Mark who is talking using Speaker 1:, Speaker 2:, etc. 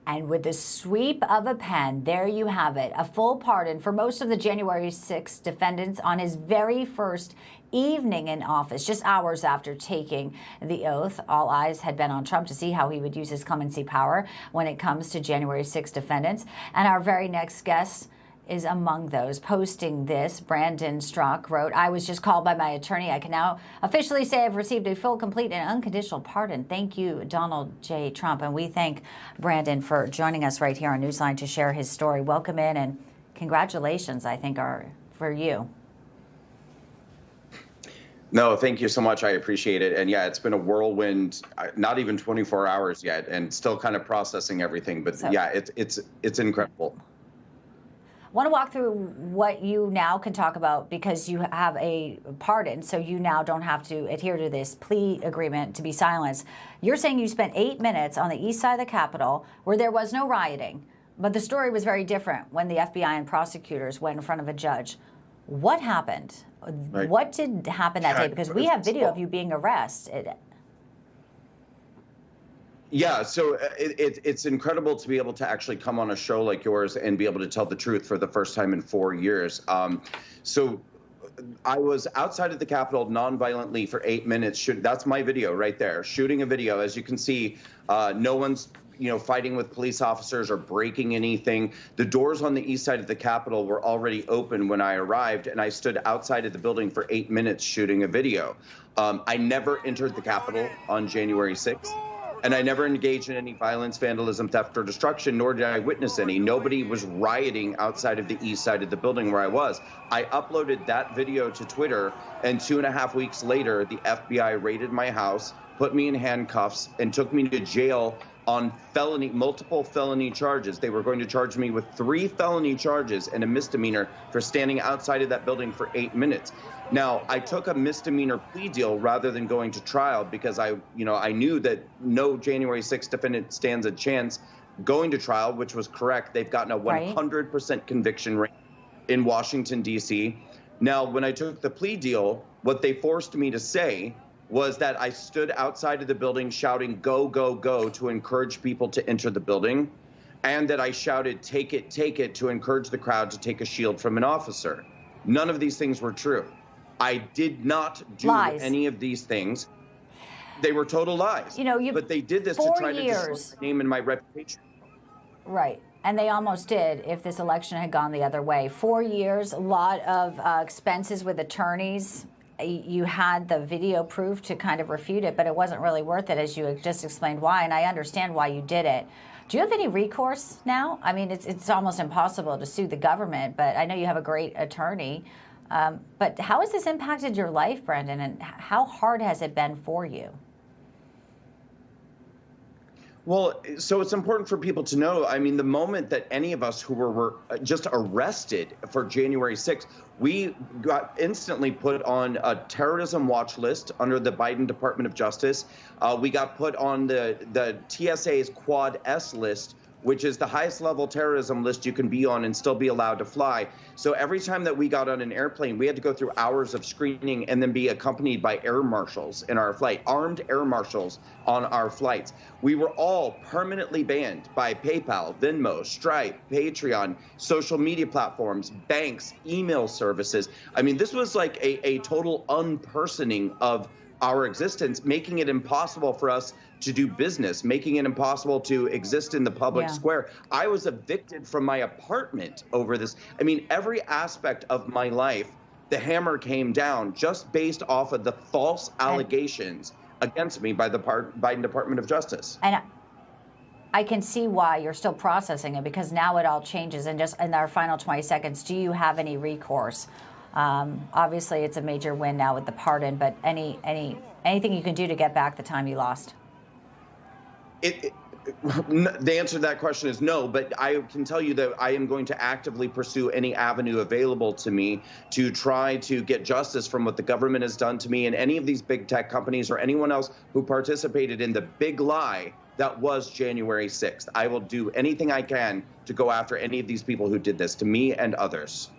Speaker 1: And with the sweep of a pen, there you have it, a full pardon for most of the January 6th defendants on his very first evening in office, just hours after taking the oath. All eyes had been on Trump to see how he would use his clemency power when it comes to January 6th defendants. And our very next guest is among those. Posting this, Brandon Straka wrote, "I was just called by my attorney. I can now officially say I've received a full, complete, and unconditional pardon. Thank you, Donald J. Trump." And we thank Brandon for joining us right here on Newsline to share his story. Welcome in, and congratulations, I think, are for you.
Speaker 2: No, thank you so much. I appreciate it. And yeah, it's been a whirlwind, not even 24 hours yet, and still kind of processing everything. But so, yeah, it's incredible.
Speaker 1: I want to walk through what you now can talk about because you have a pardon, so you now don't have to adhere to this plea agreement to be silenced. You're saying you spent 8 minutes on the east side of the Capitol where there was no rioting, but the story was very different when the FBI and prosecutors went in front of a judge. What happened? Right. What did happen that day? Because we have video of you being arrested.
Speaker 2: Yeah, so it's incredible to be able to actually come on a show like yours and be able to tell the truth for the first time in 4 years. So I was outside of the Capitol nonviolently for 8 minutes. That's my video right there, shooting a video. As you can see, no one's fighting with police officers or breaking anything. The doors on the east side of the Capitol were already open when I arrived, and I stood outside of the building for 8 minutes shooting a video. I never entered the Capitol on January 6th. And I never engaged in any violence, vandalism, theft, or destruction, nor did I witness any. Nobody was rioting outside of the east side of the building where I was. I uploaded that video to Twitter, and 2.5 weeks later, the FBI raided my house, put me in handcuffs, and took me to jail on multiple felony charges. They were going to charge me with 3 felony charges and a misdemeanor for standing outside of that building for 8 minutes. Now, I took a misdemeanor plea deal rather than going to trial because I knew that no January 6th defendant stands a chance going to trial, which was correct. They've gotten a 100% conviction rate in Washington, D.C. Now, when I took the plea deal, what they forced me to say was that I stood outside of the building shouting, "Go, go, go," to encourage people to enter the building, and that I shouted, take it," to encourage the crowd to take a shield from an officer. None of these things were true. I did not do any of these things. They were total lies. But they did this to try to destroy my name and my reputation.
Speaker 1: Right. And they almost did if this election had gone the other way. 4 years, a lot of expenses with attorneys. You had the video proof to kind of refute it, but it wasn't really worth it, as you just explained why, and I understand why you did it. Do you have any recourse now? I mean, it's almost impossible to sue the government, but I know you have a great attorney. But how has this impacted your life, Brandon, and how hard has it been for you?
Speaker 2: Well, so it's important for people to know, I mean, the moment that any of us who were just arrested for January 6th, we got instantly put on a terrorism watch list under the Biden Department of Justice. We got put on the TSA's Quad S list, which is the highest level terrorism list you can be on and still be allowed to fly. So every time that we got on an airplane, we had to go through hours of screening and then be accompanied by air marshals in our flight, armed air marshals on our flights. We were all permanently banned by PayPal, Venmo, Stripe, Patreon, social media platforms, banks, email services. I mean, this was like a total unpersoning of our existence, making it impossible for us to do business, making it impossible to exist in the public square. I was evicted from my apartment over this. I mean, every aspect of my life, the hammer came down just based off of the false allegations against me by the Biden Department of Justice.
Speaker 1: And I can see why you're still processing it, because now it all changes. And just in our final 20 seconds, do you have any recourse? Obviously, it's a major win now with the pardon, but anything you can do to get back the time you lost?
Speaker 2: The answer to that question is no, but I can tell you that I am going to actively pursue any avenue available to me to try to get justice from what the government has done to me and any of these big tech companies or anyone else who participated in the big lie that was January 6th. I will do anything I can to go after any of these people who did this to me and others.